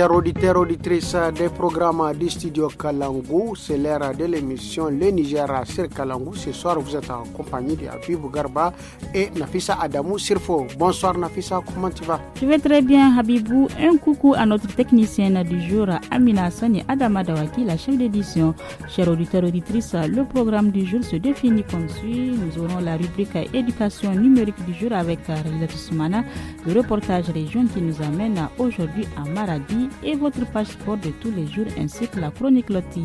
Chers auditeurs, auditrices des programmes du studio Kalangou, c'est l'heure de l'émission Le Niger sur Kalangou. Ce soir, vous êtes en compagnie de Habibou Garba et Nafissa Adamou Sirfo. Bonsoir Nafissa, comment tu vas? Je vais très bien Habibou. Un coucou à notre technicienne du jour, Amina Sani Adama Dawaki, la chef d'édition. Chers auditeurs, auditrices, le programme du jour se définit comme suit. Nous aurons la rubrique éducation numérique du jour avec Rilette Soumana, le reportage région qui nous amène aujourd'hui à Maradi et votre page sport de tous les jours ainsi que la chronique Loti.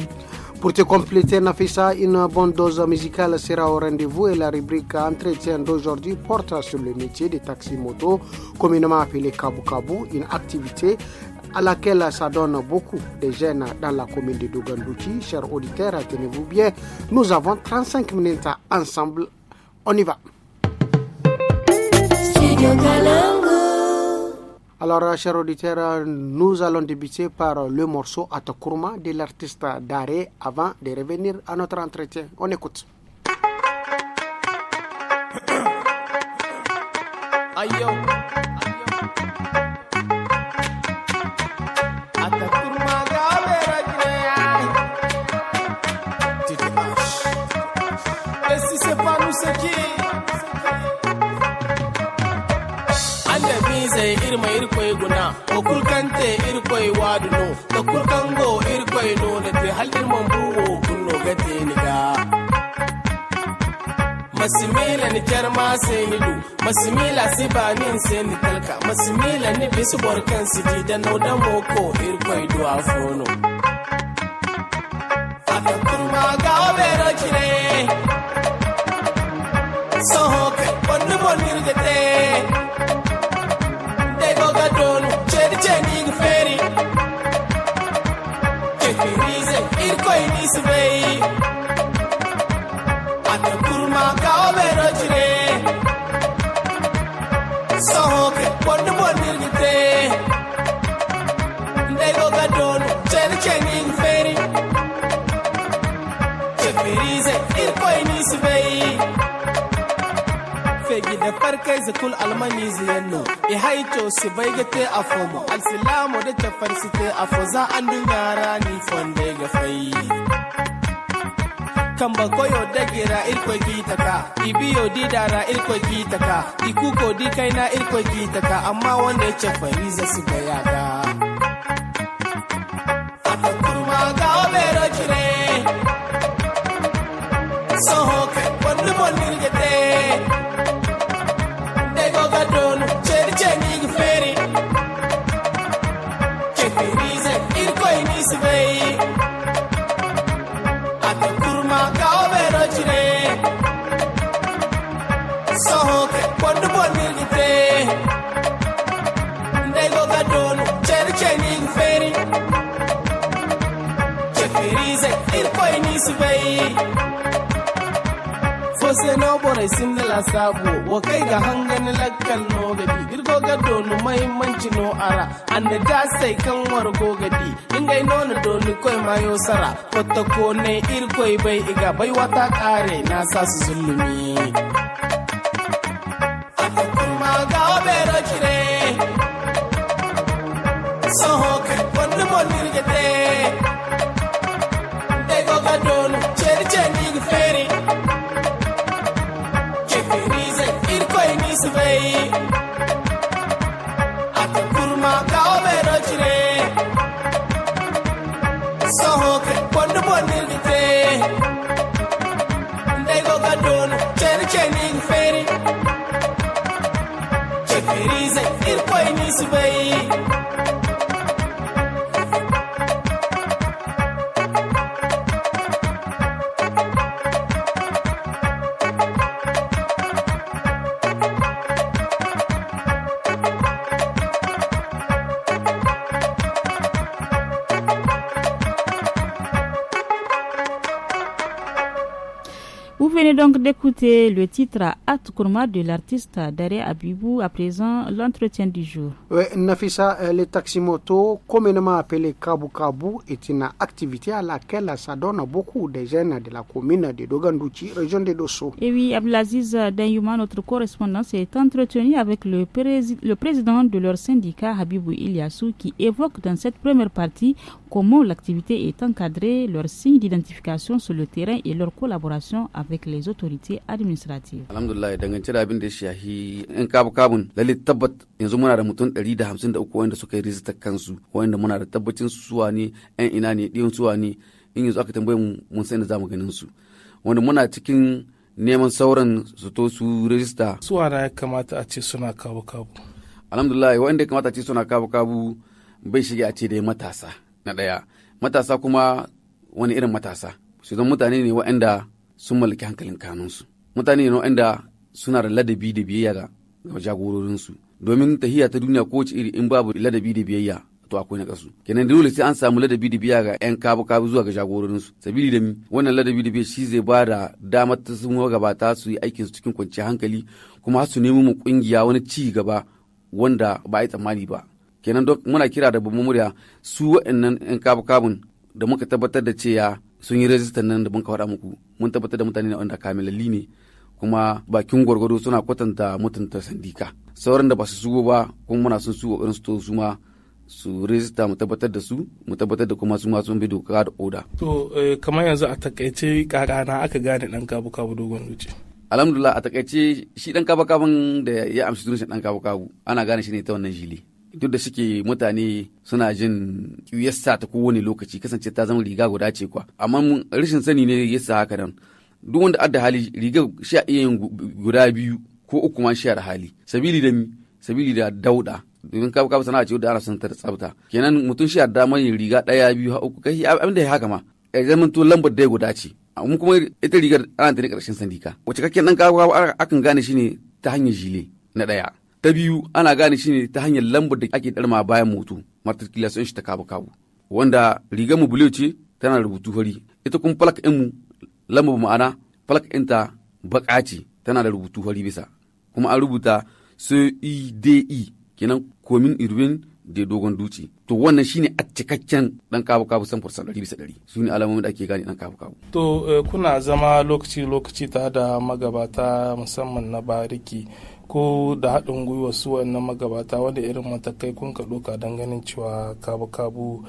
Pour te compléter, Nafissa, une bonne dose musicale sera au rendez-vous et la rubrique entretien d'aujourd'hui porte sur le métier des taxis-motos, communément appelé Kabu Kabu, une activité à laquelle s'adonnent beaucoup de jeunes dans la commune de Dogandouchi. Chers auditeurs, tenez-vous bien, nous avons 35 minutes ensemble. On y va. Alors, chers auditeurs, nous allons débuter par le morceau Atakurma de l'artiste Daré avant de revenir à notre entretien. On écoute. Ayo. Atakurma gabera gneya. Titash. Et si c'est pas nous c'est qui? Zai irma irkoi guna o kulkante irkoi waduno da kulkango irkoi no da te halin mambuwo kunno gate ni ga masimila ni jarma sai ni du masimila sibanin sai ni talka masimila ni bisu borkan sidi da naudan moko irkoi do afono ata kurma ga obero kire so hoke bonnu bonir gate Donu, Cherry Jenny Ferry. Kefirize, Irkoi Nisbei. Ata Kurma Kaobero Jire. Sohoke, Bondu Bondirgite. Nego Gadonu, Cherry Jenny Ferry. Kefirize, Irkoi Nisbei. Fegi da farkai zakul almani ziyanno e haito su bai gate a fomo alsilamu da tafarsite a foza an yara ni fonde ga fai kamba koyo da gira irko kitaka ibiyo di dara irko kitaka ikuko di kaina irko kitaka amma wanda ya ce fariza su ga yaga ata kurma ga obero kire sohoke bondu bonirgete Gadonu, Cherry Jenny Ferry. Kefirize, Irkoi Nisbei. Ata Kurma Kaobero Jire. Sohoke, Bondu Bonirgite. Nego Gadonu, Cherry Jenny Ferry. Kefirize, Irkoi Nisbei. Fose no bore sindala sabo wa kai ga hangan lakkal no gadi irgo gado no mahimmanci no ara ande da sai kan wargo gadi ingai nono do ni koi mayo sara fotta ko ne irkoi bai iga bai wata kare na sa su zulumi ata kuma ga obero kire sohoke bondu bondirgete dego gado no Cherry Jenny Ferry Nisbei ata kurma ka obero jire sohoke bondu bonirgite ndego gadonu Cherry Jenny Ferry Kefirize irkoi Nisbei Vous venez donc d'écouter le titre At Kourma de l'artiste Daré Abibou. À présent, l'entretien du jour. Oui, Nafissa, les taximotos, communément appelés Kabu Kabu, est une activité à laquelle s'adonnent beaucoup de jeunes de la commune de Dogandouchi, région de Dosso. Et oui, Abdelaziz Danyouma, notre correspondant, s'est entretenu avec le président de leur syndicat, Habibou Ilyassou, qui évoque dans cette première partie comment l'activité est encadrée, leurs signes d'identification sur le terrain et leur collaboration avec les autorités administratives. Alhamdulillah, dangance da abin da shahi in kabun lalle tabbat yanzu muna da mutum 153 wanda suka yi rijistar kansu, wanda muna da tabbacin suwa ne yan ina ne diyon suwa ne, in yanzu aka tambaye mu mun san da zamu ganin su, wanda muna cikin neman sauran su to su rijista. Suwa na ya kamata a ce suna kabu. Alhamdulillah, wanda ya kamata a ce suna kabu bai shige a ce da matasa na daya. Matasa kuma wani irin matasa, su zan mutane ne waɗanda sun mallaki hankalin kanunsu, mutane ne waɗanda suna da ladabi da biyayya ga jagororinsu, domin tahiya ta duniya ko iri in babu ladabi da biyayya to akwai na kasu. Kenan dole sai an samu ladabi da biyayya ga yan kabu zuwa ga jagororinsu, sabili da wannan ladabi da biyayya shi zai ba da damar ta sun gabata su yi aikin su cikin kwanciyar hankali, kuma su nemi mu kungiya wani ci gaba wanda ba a yi tsammani ba. Kenan muna kira da babban murya su waɗannan yan kabun da muka tabbatar da cewa sun yi rajistar nan da mun ka faɗa muku, mun tabbatar da mutane ne wanda kamilalli ne, kuma bakin gwargwado suna kwatanta mutunta sandika. Sauran da ba su sugo ba kuma muna son su kokarin su to su ma su rajista mu tabbatar da su, mu tabbatar da kuma su ma sun bi doka da oda. To kamar yanzu a takaice kakana aka gane dan kabu dogon duci. Alhamdulillah, a takaice shi dan kabun da ya amshi sunan dan kabu ana gane shi ne ta wannan jili. Duk da suke mutane suna jin yassa ta kowane lokaci kasance ta zama riga guda ce kwa, amma rashin sani ne yasa haka nan. Duk wanda adda hali riga sha iya yin guda biyu ko uku ma sha da hali, sabili da dauda, domin kabu sana'a ce wadda ana son ta tsafta. Kenan mutum sha da damar yin riga ɗaya biyu ha uku kai abin da ya haka ma ya zama to lambar da guda ce. Amma kuma ita rigar ana ta ne ƙarshen sandika, wacce kake dan kabu akan gane shi ne ta hanyar jile na ɗaya. Ta biyu ana gane shi ne ta hanyar lambar da ake ɗarma bayan moto, matriculation shi ta kabu wanda rigar mu bulu ce tana rubutu fari, ita kuma falak ɗin mu lambar ma'ana falak ɗinta baƙa ce tana da rubutu fari bisa, kuma an rubuta CIDE kenan komin Irwin da Dogon Duci. To wannan shine a cikakken dan kabu 100% 100%. Su ne alamomin da ake gane dan kabu. To kuna zama lokaci ta da magabata musamman na bariki ko da haɗin gwiwa su wannan magabata, wanda irin matakai kun ka ɗauka don ganin cewa kabu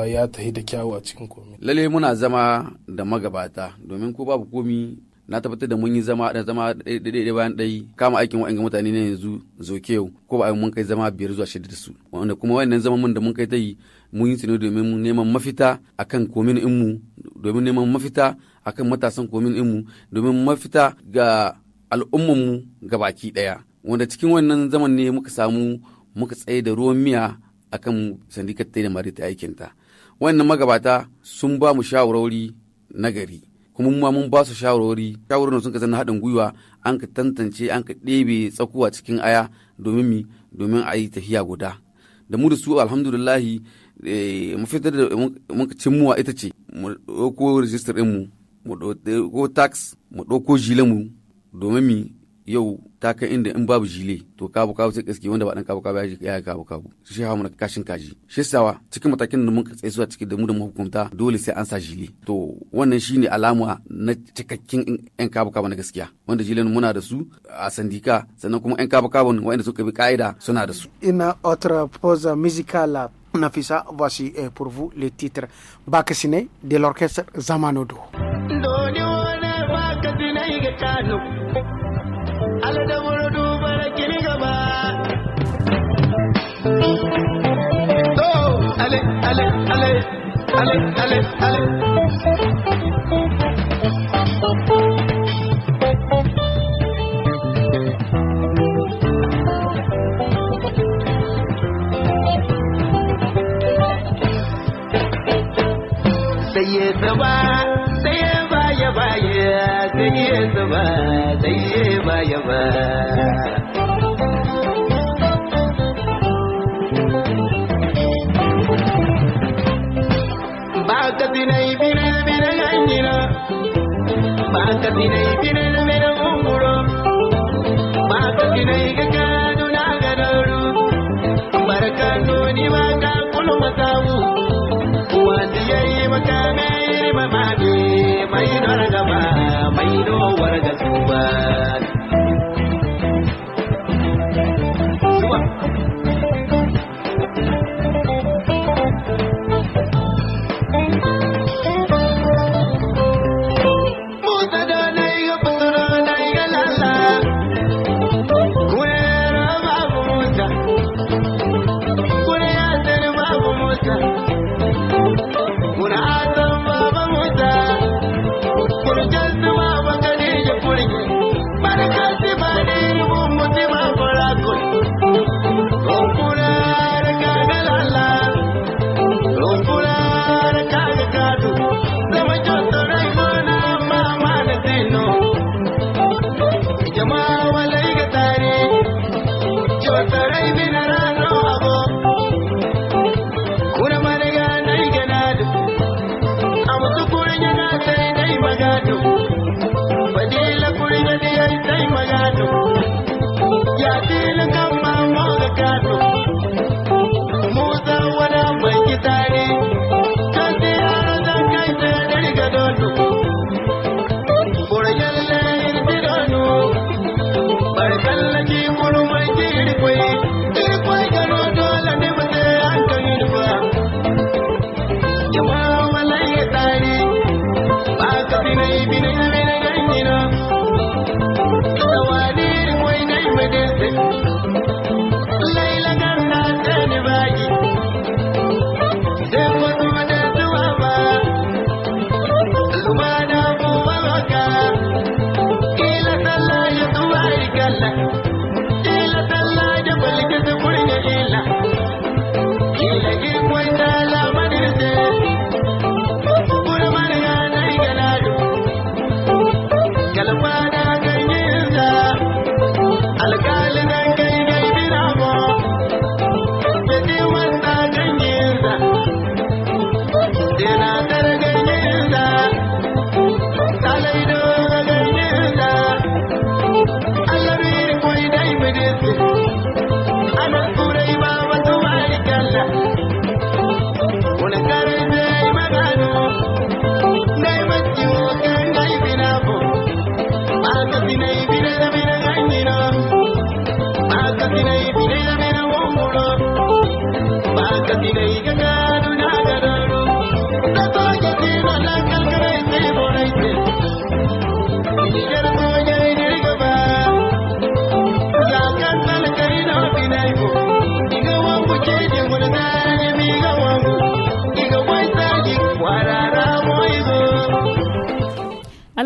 ya tahi da kyawu a cikin komi? Lalle muna zama da magabata, domin ko babu komi na tabbatar da mun yi zama ɗaya bayan ɗaya kama aikin wa'anga mutane na yanzu zoke yau ko ba mun kai zama 5 zuwa 6 da su, wanda kuma wannan zaman mun da mun kai ta yi mun yi ne domin neman mafita akan komin inmu, domin neman mafita akan matasan komin inmu, domin mafita ga al'ummanmu gabaki ɗaya, wanda cikin wannan zaman ne muka tsaye da ruwan miya akan sandikar da mari ta aikinta. Wannan magabata sun ba mu shawarwari na gari, kuma mu ma mun ba su shawarwari sun ka na haɗin gwiwa, an ka tantance an ka ɗebe tsakuwa cikin aya domin a yi tafiya guda da mu da su. Alhamdulillahi mafitar da muka cimmuwa ita ce mu ɗauko rijistar ɗinmu, mu ɗauko tax, mu ɗauko jile mu, domin yau ta kai inda in babu jile to kabu sai gaske wanda ba dan kabu ya kabu shi hawa mu kashin kaji. Shi sawa cikin matakin da mun tsaye zuwa cikin da mu da mahukunta dole sai an sa jile. To wannan shine alama na cikakken yan kabu na gaskiya, wanda jilen muna da su a sandika, sannan kuma yan kabu wanda suka bi ka'ida suna da su. Une autre pause musicale. Nafissa, voici pour vous le titre Bakasine de l'orchestre Zamanodo. Ale da wuro duba kini gaba. Oh, ale. Saye saba, saye baya, saye saba, saye baya. Baka dinai bina ganyina, baka dinai dinai mera unguro baka dinai ga duna ga daru barka doni baka kullu matawu wanda yayi maka mai mamade mai daraga ba mai do warga tuba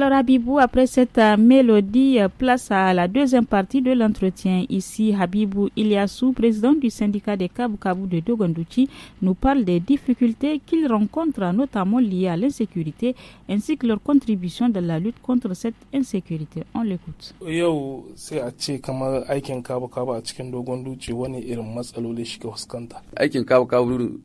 Alors Habibou, après cette mélodie, place à la deuxième partie de l'entretien. Ici, Habibou Iliassou, président du syndicat des Kabu-Kabu de Dogondouchi, nous parle des difficultés qu'il rencontre, notamment liées à l'insécurité, ainsi que leur contribution dans la lutte contre cette insécurité. On l'écoute. Yau sai a ce kamar aikin kabu-kabu a cikin Dogondouchi wani irin matsaloli shi ke fuskanta. Aikin kabu-kabu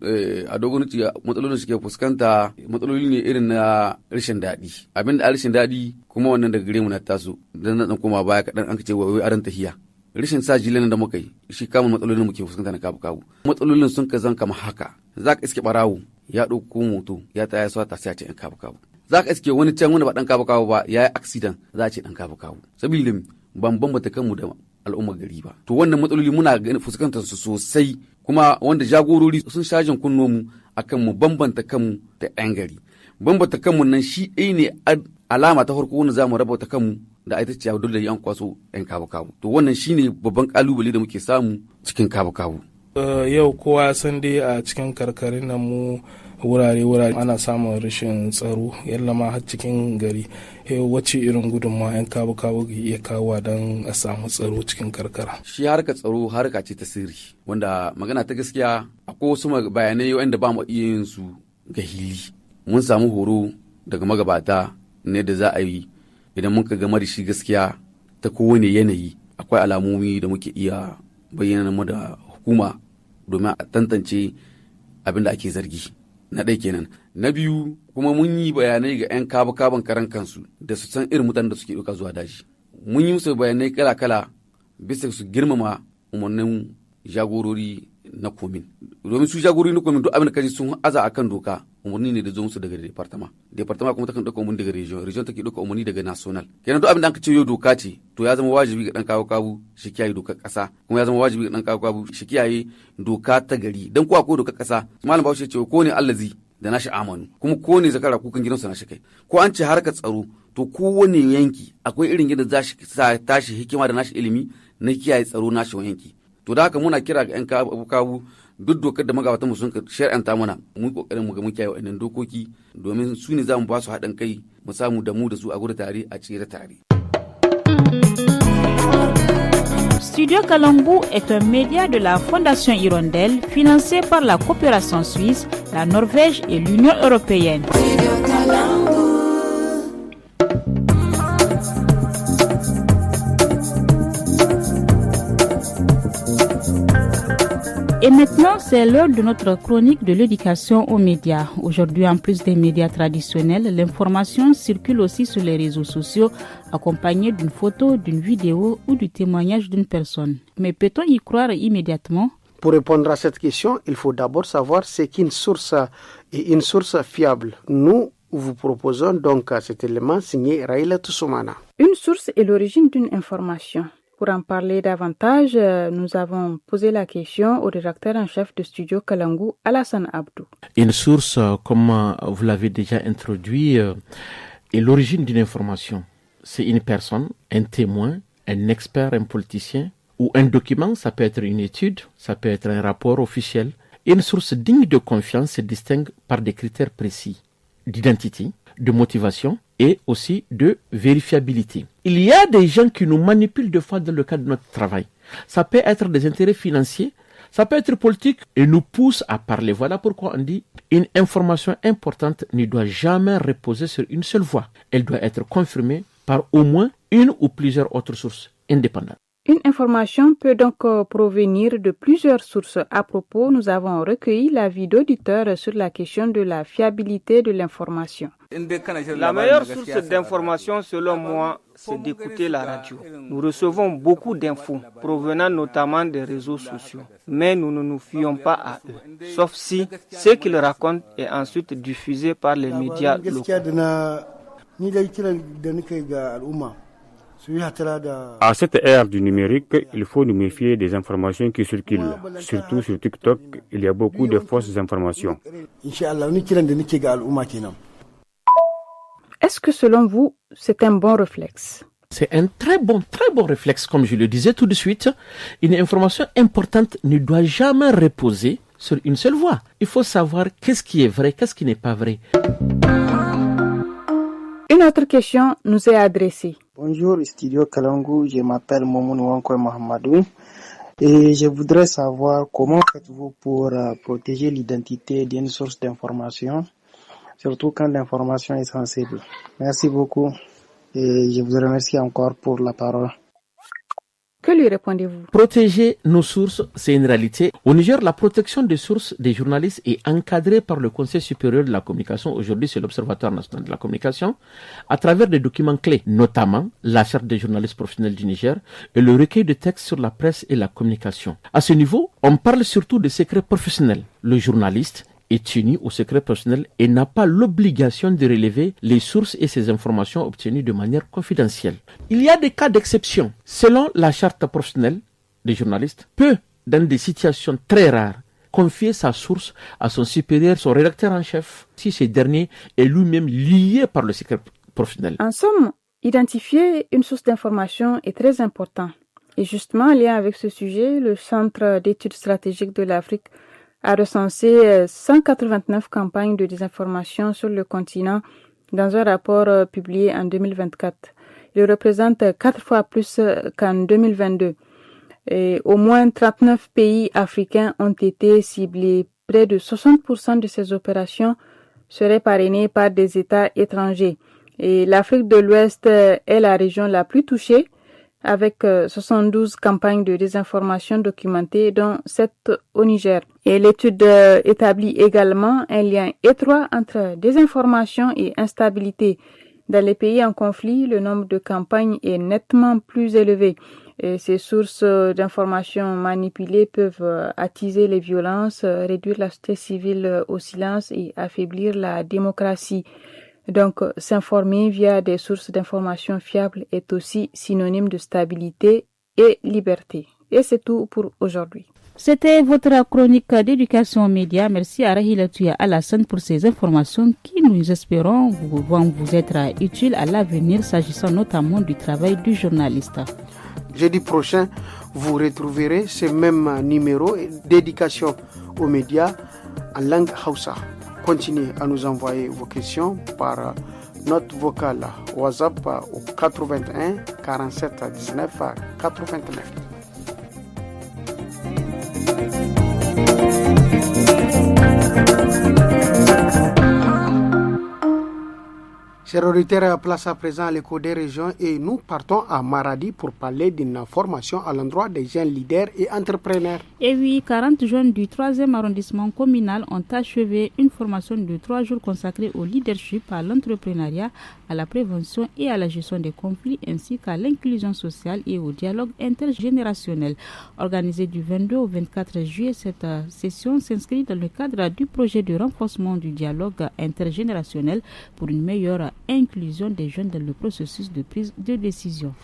a Dogondouchi matsalolin shi ke fuskanta matsaloli ne irin na rashin daɗi. Abin da rashin daɗi kuma wannan daga gare mu na taso dan nan koma baya kaɗan an ce wai aran tahiya rashin sa jilan da muka yi shi kama matsalolin muke fuskanta na kabu matsalolin sun ka zan kama haka za ka iske barawo ya ɗauko moto ya ta ya sa ta sai a ce ɗan kabu za ka iske wani can wanda ba ɗan kabu ba ya yi accident za a ce ɗan kabu saboda ban bambata kanmu da al'ummar gari ba to wannan matsaloli muna fuskantar su sosai kuma wanda jagorori sun shajin kunno mu akan mu bambanta kanmu da 'yan gari bambanta kanmu nan shi ɗaya ne alama ta farko wanda zamu rabauta kanmu da ita ce dole yan kwaso yan kabu to wannan shine babban kalubale da muke samu cikin kabu yau kowa san dai a cikin karkarin nan mu wurare ana samun rashin tsaro yalla ma har cikin gari wacce irin gudunmawa yan kabu ke iya kawo don a samu tsaro cikin karkara shi harka tsaro harka ce ta sirri wanda magana ta gaskiya akwai wasu bayanai wanda ba mu iya yin su ga hili mun samu horo daga magabata ne da za a yi idan muka gama da shi gaskiya ta kowane yanayi akwai alamomi da muke iya bayyana mu da hukuma domin a tantance abin da ake zargi na ɗaya kenan. Na biyu kuma mun yi bayanai ga 'yan kaban karan kansu da su san irin mutanen da suke ɗauka zuwa daji. Mun yi musu bayanai kala-kala bisa su girmama umarnin jagorori na komin. Domin su jagorori na komin duk abin da kaji sun aza akan doka umarni ne da zo musu daga departama kuma takan ɗauka umarni daga region take ɗauka umarni daga national. Kenan duk abin da aka ce yau doka ce to ya zama wajibi ga ɗan kabu shi kiyaye dokar ƙasa, kuma ya zama wajibi ga ɗan kabu shi kiyaye doka ta gari. Dan ko akwai dokar ƙasa malam Bahaushe ce ko ne allazi da nashi amanu, kuma ko ne zakara kukan gidansu nashi kai. Ko an ce harkar tsaro to kowane yanki akwai irin yadda za shi sa tashi hikima da nashi ilimi na kiyaye tsaro nashi yanki. To da haka muna kira ga 'yan kabu duk dokar da magabatan mu sun shar'anta mana mu yi kokarin mu ga mun kiyaye wannan dokoki domin su ne za mu ba su haɗin kai mu samu da mu da su a gudu tare a tsira tare. Studio Kalangu est un média de la Fondation Hirondelle financé par la coopération suisse, la Norvège et l'Union européenne. Et maintenant, c'est l'heure de notre chronique de l'éducation aux médias. Aujourd'hui, en plus des médias traditionnels, l'information circule aussi sur les réseaux sociaux, accompagnée d'une photo, d'une vidéo ou du témoignage d'une personne. Mais peut-on y croire immédiatement? Pour répondre à cette question, il faut d'abord savoir ce qu'une source est une source fiable. Nous vous proposons donc cet élément signé Raïla Toussoumana. Une source est l'origine d'une information. Pour en parler davantage, nous avons posé la question au rédacteur en chef de Studio Kalangu, Alassane Abdou. Une source, comme vous l'avez déjà introduit, est l'origine d'une information. C'est une personne, un témoin, un expert, un politicien, ou un document, ça peut être une étude, ça peut être un rapport officiel. Une source digne de confiance se distingue par des critères précis d'identité, de motivation et aussi de vérifiabilité. Il y a des gens qui nous manipulent de fois dans le cadre de notre travail. Ça peut être des intérêts financiers, ça peut être politique et nous pousse à parler. Voilà pourquoi on dit une information importante ne doit jamais reposer sur une seule voie. Elle doit être confirmée par au moins une ou plusieurs autres sources indépendantes. Une information peut donc provenir de plusieurs sources. À propos, nous avons recueilli l'avis d'auditeurs sur la question de la fiabilité de l'information. La meilleure source d'information, selon moi, c'est d'écouter la radio. Nous recevons beaucoup d'infos provenant notamment des réseaux sociaux, mais nous ne nous fions pas à eux, sauf si ce qu'ils racontent est ensuite diffusé par les médias locaux. À cette ère du numérique, il faut nous méfier des informations qui circulent. Surtout sur TikTok, il y a beaucoup de fausses informations. Est-ce que selon vous, c'est un bon réflexe? C'est un très bon réflexe, comme je le disais tout de suite. Une information importante ne doit jamais reposer sur une seule voie. Il faut savoir qu'est-ce qui est vrai, qu'est-ce qui n'est pas vrai. Une autre question nous est adressée. Bonjour Studio Kalangu, je m'appelle Momoun Wankoy Mohamedou et je voudrais savoir comment faites-vous pour protéger l'identité d'une source d'information, surtout quand l'information est sensible. Merci beaucoup et je vous remercie encore pour la parole. Que lui répondez-vous? Protéger nos sources, c'est une réalité. Au Niger, la protection des sources des journalistes est encadrée par le Conseil supérieur de la communication. Aujourd'hui, c'est l'Observatoire national de la communication, à travers des documents clés, notamment la charte des journalistes professionnels du Niger et le recueil de textes sur la presse et la communication. À ce niveau, on parle surtout de secrets professionnels. Le journaliste est tenu au secret personnel et n'a pas l'obligation de relever les sources et ces informations obtenues de manière confidentielle. Il y a des cas d'exception. Selon la charte professionnelle des journalistes, peut, dans des situations très rares, confier sa source à son supérieur, son rédacteur en chef, si ce dernier est lui-même lié par le secret professionnel. En somme, identifier une source d'information est très important. Et justement, en lien avec ce sujet, le Centre d'études stratégiques de l'Afrique a recensé 189 campagnes de désinformation sur le continent dans un rapport publié en 2024. Il représente 4 fois plus qu'en 2022. Et au moins 39 pays africains ont été ciblés. Près de 60% de ces opérations seraient parrainées par des États étrangers. Et l'Afrique de l'Ouest est la région la plus touchée, avec 72 campagnes de désinformation documentées, dont 7 au Niger. Et l'étude établit également un lien étroit entre désinformation et instabilité. Dans les pays en conflit, le nombre de campagnes est nettement plus élevé. Et ces sources d'informations manipulées peuvent attiser les violences, réduire la société civile au silence et affaiblir la démocratie. Donc, s'informer via des sources d'informations fiables est aussi synonyme de stabilité et liberté. Et c'est tout pour aujourd'hui. C'était votre chronique d'éducation aux médias. Merci à Rahila Touya Alassane pour ces informations qui, nous espérons, vont vous être utiles à l'avenir, s'agissant notamment du travail du journaliste. Jeudi prochain, vous retrouverez ce même numéro d'éducation aux médias en langue Hausa. Continuez à nous envoyer vos questions par note vocale WhatsApp au 81 47 19 89. Chers auditeurs, place à présent à l'écho des régions et nous partons à Maradi pour parler d'une formation à l'endroit des jeunes leaders et entrepreneurs. Et oui, 40 jeunes du 3e arrondissement communal ont achevé une formation de 3 jours consacrée au leadership, à l'entrepreneuriat, à la prévention et à la gestion des conflits ainsi qu'à l'inclusion sociale et au dialogue intergénérationnel. Organisée du 22 au 24 juillet, cette session s'inscrit dans le cadre du projet de renforcement du dialogue intergénérationnel pour une meilleure inclusion des jeunes dans le processus de prise de décision.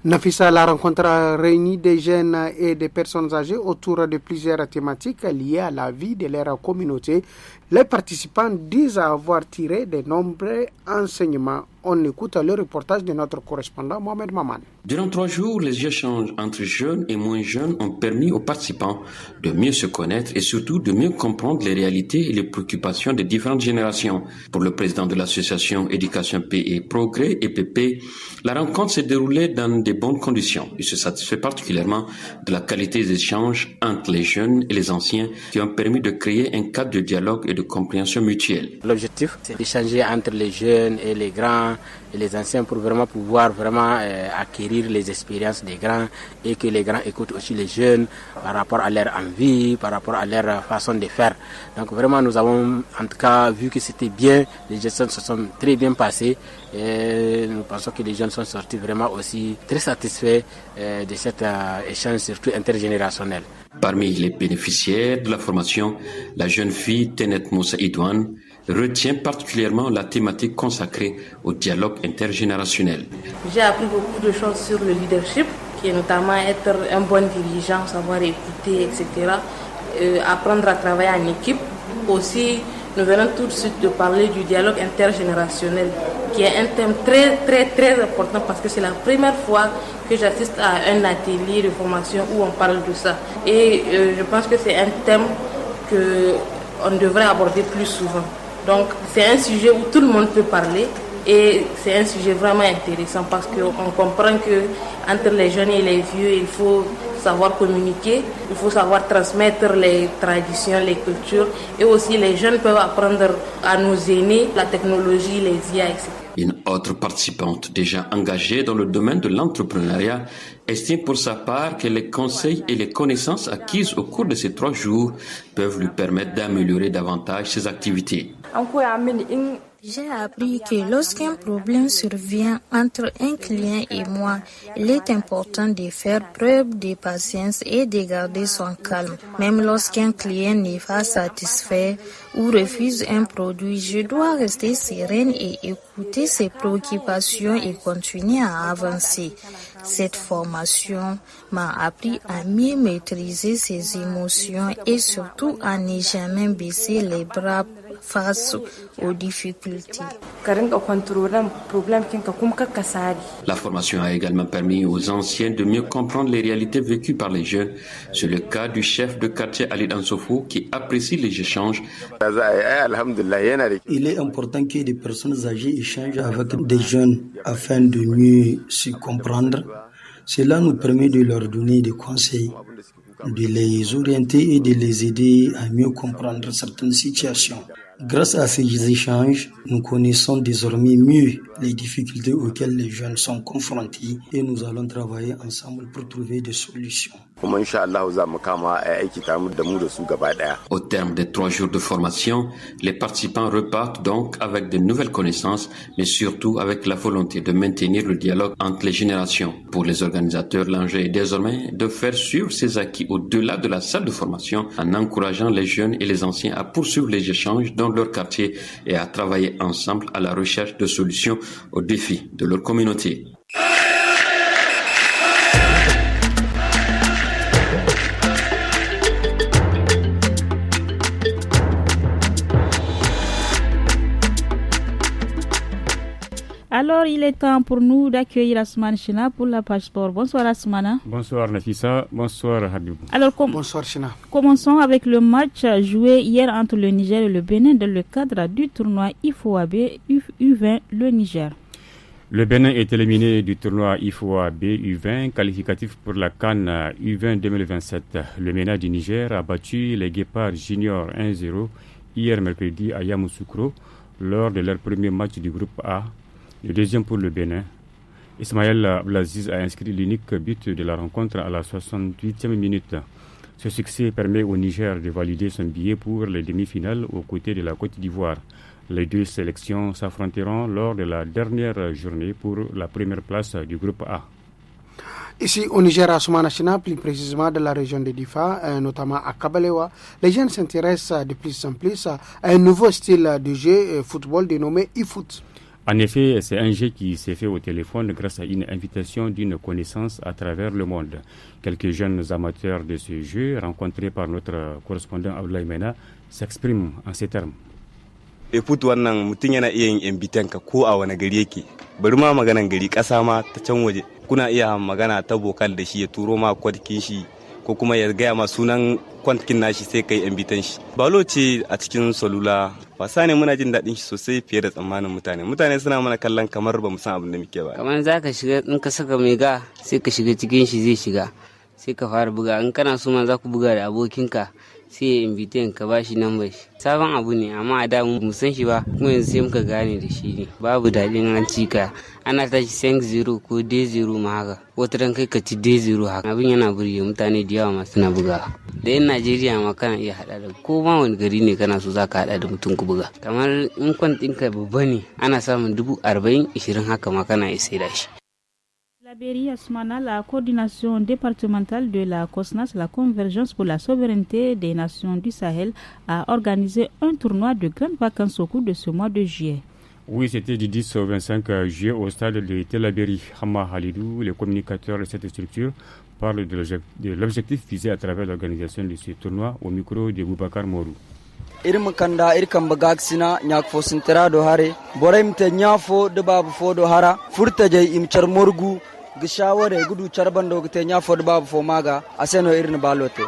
Nafissa, la rencontre a réuni des jeunes et des personnes âgées autour de plusieurs thématiques liées à la vie de leur communauté. Les participants disent avoir tiré de nombreux enseignements. On écoute le reportage de notre correspondant Mohamed Maman. Durant 3 jours, les échanges entre jeunes et moins jeunes ont permis aux participants de mieux se connaître et surtout de mieux comprendre les réalités et les préoccupations des différentes générations. Pour le président de l'association Éducation, Paix et Progrès, EPP, la rencontre s'est déroulée dans de bonnes conditions. Il se satisfait particulièrement de la qualité des échanges entre les jeunes et les anciens qui ont permis de créer un cadre de dialogue et de compréhension mutuelle. L'objectif, c'est d'échanger entre les jeunes et les grands et les anciens pour vraiment pouvoir acquérir les expériences des grands et que les grands écoutent aussi les jeunes par rapport à leur envie, par rapport à leur façon de faire. Donc vraiment, nous avons en tout cas vu que c'était bien, les gestions se sont très bien passées et nous pensons que les jeunes sont sortis vraiment aussi très satisfaits de cet échange surtout intergénérationnel. Parmi les bénéficiaires de la formation, la jeune fille Tenet Moussa Idouane retient particulièrement la thématique consacrée au dialogue intergénérationnel. J'ai appris beaucoup de choses sur le leadership, qui est notamment être un bon dirigeant, savoir écouter, etc. Apprendre à travailler en équipe. Aussi, nous venons tout de suite de parler du dialogue intergénérationnel, qui est un thème très, très, très important parce que c'est la première fois que j'assiste à un atelier de formation où on parle de ça. Et je pense que c'est un thème qu'on devrait aborder plus souvent. Donc, c'est un sujet où tout le monde peut parler et c'est un sujet vraiment intéressant parce qu'on comprend que entre les jeunes et les vieux, il faut savoir communiquer, il faut savoir transmettre les traditions, les cultures et aussi les jeunes peuvent apprendre à nos aînés la technologie, les IA, etc. Une autre participante déjà engagée dans le domaine de l'entrepreneuriat estime pour sa part que les conseils et les connaissances acquises au cours de ces 3 jours peuvent lui permettre d'améliorer davantage ses activités. J'ai appris que lorsqu'un problème survient entre un client et moi, il est important de faire preuve de patience et de garder son calme. Même lorsqu'un client n'est pas satisfait ou refuse un produit, je dois rester sereine et écouter ses préoccupations et continuer à avancer. Cette formation m'a appris à mieux maîtriser ses émotions et surtout à ne jamais baisser les bras face aux difficultés. La formation a également permis aux anciens de mieux comprendre les réalités vécues par les jeunes. C'est le cas du chef de quartier Ali Dansofo qui apprécie les échanges. Il est important que des personnes âgées échangent avec des jeunes afin de mieux se comprendre. Cela nous permet de leur donner des conseils, de les orienter et de les aider à mieux comprendre certaines situations. Grâce à ces échanges, nous connaissons désormais mieux les difficultés auxquelles les jeunes sont confrontés et nous allons travailler ensemble pour trouver des solutions. Au terme des 3 jours de formation, les participants repartent donc avec de nouvelles connaissances, mais surtout avec la volonté de maintenir le dialogue entre les générations. Pour les organisateurs, l'enjeu est désormais de faire suivre ces acquis au-delà de la salle de formation en encourageant les jeunes et les anciens à poursuivre les échanges dans leur quartier et à travailler ensemble à la recherche de solutions aux défis de leur communauté. Alors, il est temps pour nous d'accueillir Asman China pour la page sport. Bonsoir Asmana. Bonsoir Nafissa, bonsoir Habib. Alors, bonsoir China. Commençons avec le match joué hier entre le Niger et le Bénin dans le cadre du tournoi IFOAB U20 le Niger. Le Bénin est éliminé du tournoi IFOAB U20 qualificatif pour la CAN U20 2027. Le MENA du Niger a battu les Guépards Junior 1-0 hier mercredi à Yamoussoukro lors de leur premier match du groupe A. Le deuxième pour le Bénin. Ismaël Abdelaziz a inscrit l'unique but de la rencontre à la 68e minute. Ce succès permet au Niger de valider son billet pour les demi-finales aux côtés de la Côte d'Ivoire. Les 2 sélections s'affronteront lors de la dernière journée pour la première place du groupe A. Ici au Niger, à Soumanachina, plus précisément de la région de Difa, notamment à Kabalewa, les jeunes s'intéressent de plus en plus à un nouveau style de jeu football dénommé e-foot. En effet, c'est un jeu qui s'est fait au téléphone grâce à une invitation d'une connaissance à travers le monde. Quelques jeunes amateurs de ce jeu, rencontrés par notre correspondant Abdoulaye Mena, s'expriment en ces termes. E-foot wannan mutum yana iya yin bitan ka ko a wani gari yake. Bari ma maganan gari ƙasa ma ta can waje. Kuna iya magana ta bokal da shi ya turo ma kwadkin shi ko kuma ya gaya ma sunan kwantikin nashi sai kai bitan shi. Balo ce a cikin salula. Wasa ne muna jin daɗin shi sosai fiye da tsammanin mutane. Mutane suna mana kallon kamar ba mu san abin da muke ba. Kamar za ka shiga in ka saka mai ga sai ka shiga cikin shi zai shiga. Sai ka fara buga in kana so ma za ku buga da abokinka sai ya invite ka bashi number shi. Sabon abu ne amma a da mu san shi ba kuma yanzu sai muka gane da shi ne. Babu daɗin an cika. Ana tashi 5-0 ko 2-0 ma haka. Wata ran kai ka ci 2-0 haka. Abin yana burge mutane da yawa masu na buga. Da yan Najeriya ma kana iya hada da ko ma wani gari ne kana so zaka hada da mutum ku buga. Kamar in kwantinka babba ne ana samun 40-20 haka ma kana iya saida shi. La Berry Asmana, la coordination départementale de la COSNAS, la Convergence pour la souveraineté des nations du Sahel, a organisé un tournoi de grandes vacances au cours de ce mois de juillet. Oui, c'était du 10 au 25 juillet au stade de Telaberi. Hama Halidou, le communicateur de cette structure, parle de l'objectif visé à travers l'organisation de ce tournoi au micro de Boubacar Morou. Irim kanda irkan bagaksina nyak fo sintera do hare borem te nyafo de babu fo do hara furta jay im char morgu gishaware gudu charbando te nyafo de babu fo maga aseno irin balote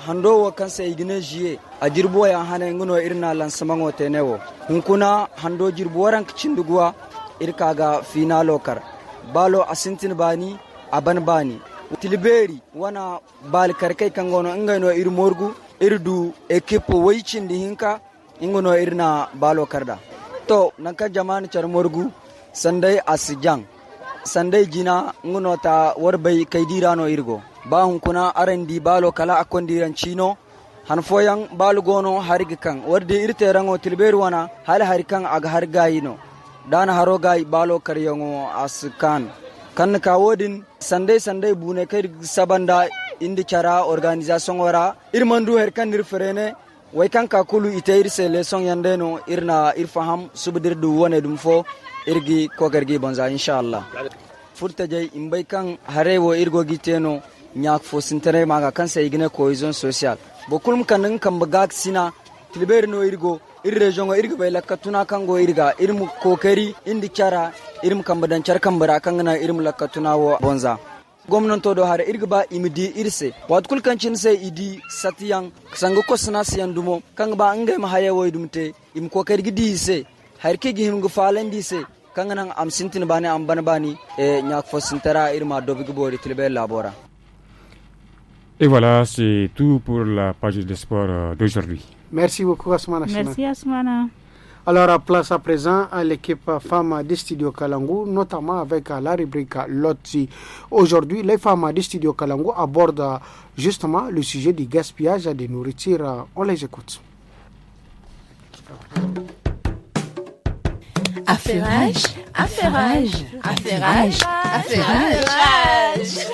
hando wo kanse igine jiye a jirbo ya hane nguno irna lansamango tenewo hunkuna hando jirbo waran kicindugwa irkaga finalo kar balo asintin bani aban bani tilberi wana bal karkai kangono ingano ir morgu irdu ekipo waycindi hinka ingono irna balo karda to nanka jamani char morgu sandai asijang sandai jina ngono ta warbay kaydirano irgo ba hunkuna arandi balo kala akondiran chino han foyan balo gono harigi kan warde irte rango tilberu wana hal harikan aga hargayino dana harogay balo karyongo askan kan ka wodin sandai bune kay sabanda indi cara organisation ora irmandu herkan irferene way kan ka kulu ite se leson yandeno irna irfaham subdirdu wone dum fo irgi ko gargi bonza inshallah furta jay imbay kan harewo irgo giteno nyak fo sintere maga kan say igne cohesion social bokulum kan kan bagak sina tilberno irgo irrejongo irgo bay lakatuna kango irga irmu kokari indi cara irmu kambadan char kambara kangana irmu lakatuna wo bonza gomnanto do hare irga imidi irse wat kul kancin sai idi satiyan sango kosna siyan dumo kang ba ngai ma haye woy dumte im kokari gidi se harke gi himgu falandi se kangana am sintin bani am bani e nyak fo sintara irma dobigi bori tilbe labora. Et voilà, c'est tout pour la page de sport d'aujourd'hui. Merci beaucoup, Asmana. Merci, Asmana. Alors, place à présent à l'équipe femmes du studio Kalangu, notamment avec la rubrique Loti. Aujourd'hui, les femmes du studio Kalangu abordent justement le sujet du gaspillage de nourriture. On les écoute. Affairage, affairage, affairage, affairage.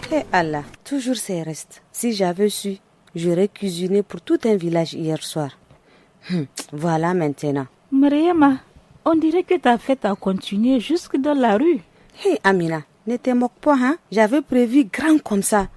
Hé Allah, toujours ces restes. Si j'avais su, j'aurais cuisiné pour tout un village hier soir. Voilà maintenant. Mariama, on dirait que ta fête a continué jusque dans la rue. Hé Amina, ne te moque pas, hein? J'avais prévu grand comme ça.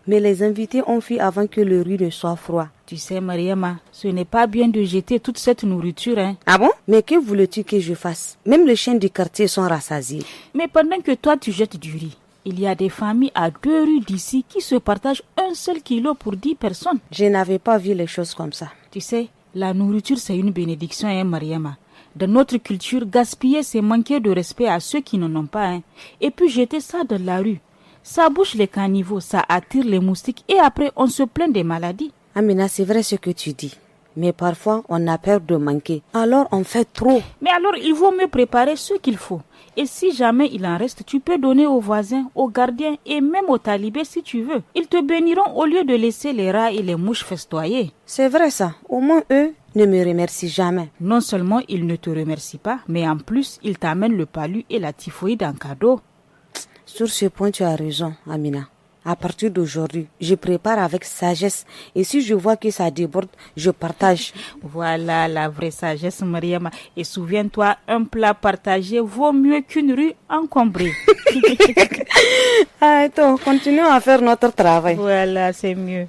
Mais les invités ont fui avant que le riz ne soit froid. Tu sais, Mariama, ce n'est pas bien de jeter toute cette nourriture, hein. Ah bon? Mais que voulais-tu que je fasse? Même les chiens du quartier sont rassasiés. Mais pendant que toi tu jettes du riz, il y a des familles à 2 rues d'ici qui se partagent 1 seul kilo pour 10 personnes. Je n'avais pas vu les choses comme ça. Tu sais, la nourriture c'est une bénédiction, hein, Mariama. Dans notre culture, gaspiller c'est manquer de respect à ceux qui n'en ont pas, hein. Et puis jeter ça dans la rue, ça bouche les caniveaux, ça attire les moustiques et après on se plaint des maladies. Amina, c'est vrai ce que tu dis. Mais parfois, on a peur de manquer. Alors, on fait trop. Mais alors, il vaut mieux préparer ce qu'il faut. Et si jamais il en reste, tu peux donner aux voisins, aux gardiens et même aux talibés si tu veux. Ils te béniront au lieu de laisser les rats et les mouches festoyer. C'est vrai ça. Au moins, eux ne me remercient jamais. Non seulement ils ne te remercient pas, mais en plus, ils t'amènent le palu et la typhoïde en cadeau. Sur ce point, tu as raison, Amina. À partir d'aujourd'hui, je prépare avec sagesse et si je vois que ça déborde, je partage. Voilà la vraie sagesse, Mariama. Et souviens-toi, un plat partagé vaut mieux qu'une rue encombrée. Attends, continuons à faire notre travail. Voilà, c'est mieux.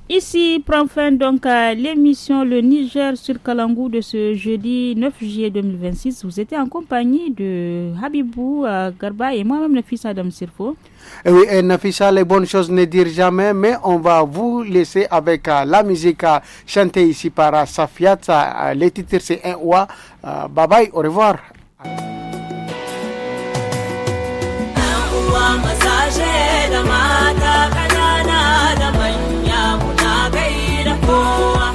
Ici prend fin donc l'émission Le Niger sur Kalangu de ce jeudi 9 juillet 2026. Vous étiez en compagnie de Habibou Garba et moi-même Nafissa Adam Sirfo. Oui, Nafissa, les bonnes choses ne dire jamais, mais on va vous laisser avec la musique chantée ici par Safiat. Les titres c'est un oua. Bye bye, au revoir. Kowa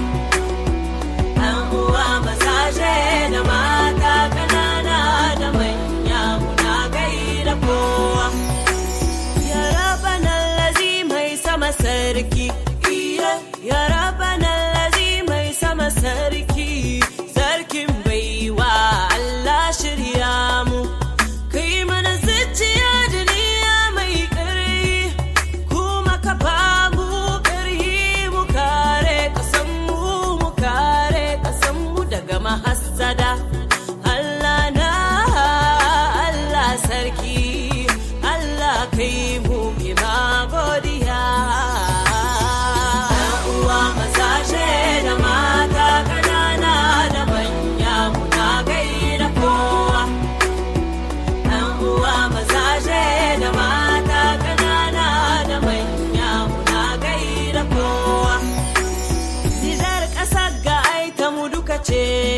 an uwa masaje da mata kanana da manya muna gaida kowa ya rabana lazi mai sama sarki ya rabana lazi mai sama sarki sarkin baiwa Allah shirya mu kai mana zuciya duniya mai ƙarfi kuma ka ba mu mahassada Allah na Allah sarki Allah kai mu bi magodiya uwa mazaje da mata kanana da manya muna gaida kowa uwa mazaje da mata kanana da manya muna gaida kowa Nijar ƙasar ga aita mu duka ce